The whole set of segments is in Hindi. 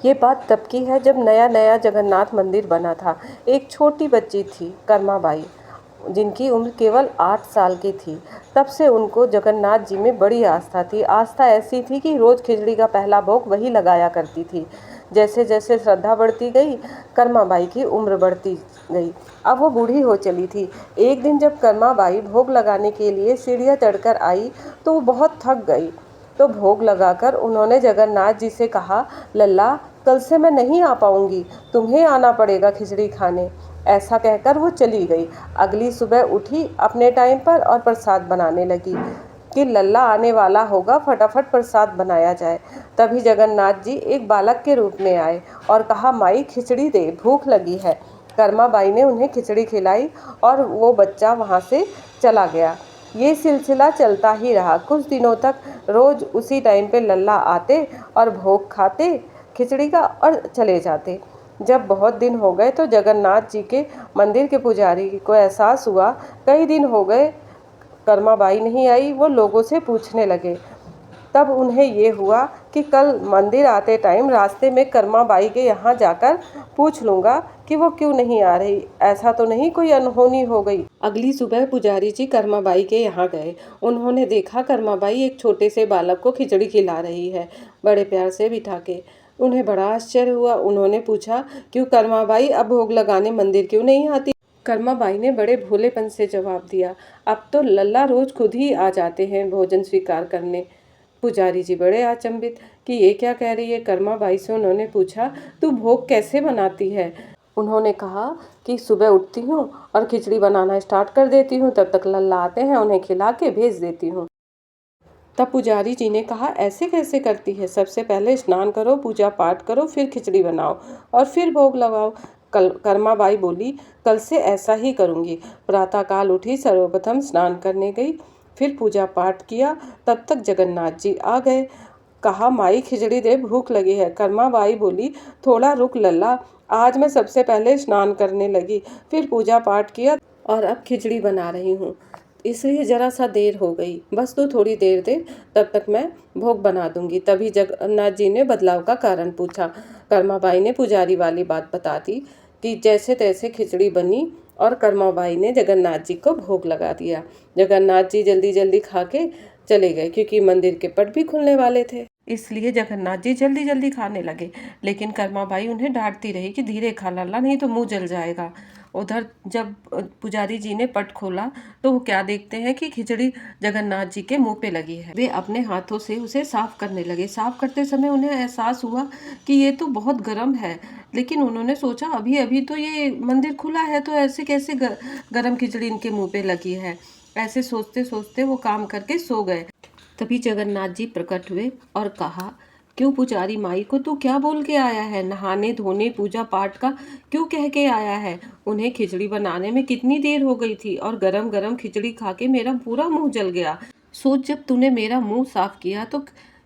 ये बात तब की है जब नया नया जगन्नाथ मंदिर बना था। एक छोटी बच्ची थी कर्माबाई, जिनकी उम्र केवल 8 साल की थी। तब से उनको जगन्नाथ जी में बड़ी आस्था थी। आस्था ऐसी थी कि रोज़ खिचड़ी का पहला भोग वही लगाया करती थी। जैसे जैसे श्रद्धा बढ़ती गई, कर्माबाई की उम्र बढ़ती गई। अब वो बूढ़ी हो चली थी। एक दिन जब कर्माबाई भोग लगाने के लिए सीढ़ियाँ चढ़कर आई तो वो बहुत थक गई। तो भोग लगाकर उन्होंने जगन्नाथ जी से कहा, लल्ला, कल से मैं नहीं आ पाऊंगी, तुम्हें आना पड़ेगा खिचड़ी खाने। ऐसा कहकर वो चली गई। अगली सुबह उठी अपने टाइम पर और प्रसाद बनाने लगी कि लल्ला आने वाला होगा, फटाफट प्रसाद बनाया जाए। तभी जगन्नाथ जी एक बालक के रूप में आए और कहा, माई खिचड़ी दे, भूख लगी है। कर्माबाई ने उन्हें खिचड़ी खिलाई और वो बच्चा वहाँ से चला गया। ये सिलसिला चलता ही रहा। कुछ दिनों तक रोज़ उसी टाइम पे लल्ला आते और भोग खाते खिचड़ी का और चले जाते। जब बहुत दिन हो गए तो जगन्नाथ जी के मंदिर के पुजारी को एहसास हुआ, कई दिन हो गए कर्माबाई नहीं आई। वो लोगों से पूछने लगे। तब उन्हें ये हुआ कि कल मंदिर आते टाइम रास्ते में कर्माबाई के यहाँ जाकर पूछ लूँगा कि वो क्यों नहीं आ रही, ऐसा तो नहीं कोई अनहोनी हो गई। अगली सुबह पुजारी जी कर्माबाई के यहाँ गए। उन्होंने देखा कर्माबाई एक छोटे से बालक को खिचड़ी खिला रही है, बड़े प्यार से बिठा के। उन्हें बड़ा आश्चर्य हुआ। उन्होंने पूछा, क्यों कर्माबाई, अब भोग लगाने मंदिर क्यों नहीं आती? कर्माबाई ने बड़े भोलेपन से जवाब दिया, अब तो लल्ला रोज खुद ही आ जाते हैं भोजन स्वीकार करने। पुजारी जी बड़े अचंभित कि ये क्या कह रही है। कर्माबाई से उन्होंने पूछा, तू भोग कैसे बनाती है? उन्होंने कहा कि सुबह उठती हूँ और खिचड़ी बनाना स्टार्ट कर देती हूँ, तब तक लल्ला आते हैं, उन्हें खिला के भेज देती हूँ। तब पुजारी जी ने कहा, ऐसे कैसे करती है? सबसे पहले स्नान करो, पूजा पाठ करो, फिर खिचड़ी बनाओ और फिर भोग लगाओ। कर्माबाई बोली, कल से ऐसा ही करूँगी। प्रातःकाल उठी, सर्वप्रथम स्नान करने गई, फिर पूजा पाठ किया। तब तक जगन्नाथ जी आ गए। कहा, माई खिचड़ी दे, भूख लगी है। कर्माबाई बोली, थोड़ा रुक लल्ला, आज मैं सबसे पहले स्नान करने लगी, फिर पूजा पाठ किया और अब खिचड़ी बना रही हूँ, इसलिए जरा सा देर हो गई। बस तू थोड़ी देर दे, तब तक मैं भोग बना दूंगी। तभी जगन्नाथ जी ने बदलाव का कारण पूछा। कर्माबाई ने पुजारी वाली बात बता दी कि जैसे तैसे खिचड़ी बनी और कर्माबाई ने जगन्नाथ जी को भोग लगा दिया। जगन्नाथ जी जल्दी जल्दी खा के चले गए, क्योंकि मंदिर के पट भी खुलने वाले थे, इसलिए जगन्नाथ जी जल्दी जल्दी खाने लगे। लेकिन कर्माबाई उन्हें डांटती रही कि धीरे खा लल्ला, नहीं तो मुंह जल जाएगा। उधर जब पुजारी जी ने पट खोला तो वो क्या देखते हैं कि खिचड़ी जगन्नाथ जी के मुंह पे लगी है। वे अपने हाथों से उसे साफ करने लगे। साफ करते समय उन्हें एहसास हुआ कि ये तो बहुत गर्म है। लेकिन उन्होंने सोचा, अभी अभी तो ये मंदिर खुला है, तो ऐसे कैसे गर्म खिचड़ी इनके मुंह पे लगी है। ऐसे सोचते सोचते वो काम करके सो गए। तभी जगन्नाथ जी प्रकट हुए और कहा, क्यों पुजारी माई को तू क्या बोल के आया है? नहाने धोने पूजा पाठ का क्यों कह के आया है? उन्हें खिचड़ी बनाने में कितनी देर हो गई थी और गरम गरम खिचड़ी खा के मेरा पूरा मुंह जल गया। सोच, जब तूने मेरा मुंह साफ किया तो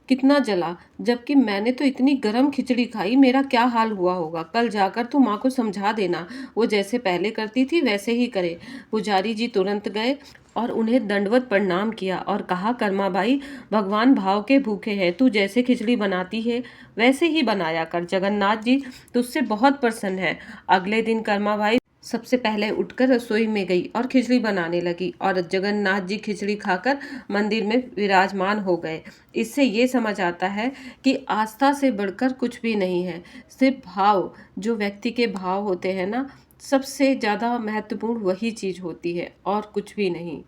कितना जला, जबकि मैंने तो इतनी गरम खिचड़ी खाई, मेरा क्या हाल हुआ होगा। कल जाकर तू माँ को समझा देना, वो जैसे पहले करती थी वैसे ही करे। पुजारी जी तुरंत गए और उन्हें दंडवत प्रणाम किया और कहा, कर्माबाई, भगवान भाव के भूखे हैं, तू जैसे खिचड़ी बनाती है वैसे ही बनाया कर। जगन्नाथ जी तुझसे बहुत प्रसन्न है। अगले दिन कर्माबाई सबसे पहले उठकर रसोई में गई और खिचड़ी बनाने लगी और जगन्नाथ जी खिचड़ी खाकर मंदिर में विराजमान हो गए। इससे ये समझ आता है कि आस्था से बढ़कर कुछ भी नहीं है। सिर्फ भाव, जो व्यक्ति के भाव होते हैं ना, सबसे ज़्यादा महत्वपूर्ण वही चीज़ होती है और कुछ भी नहीं।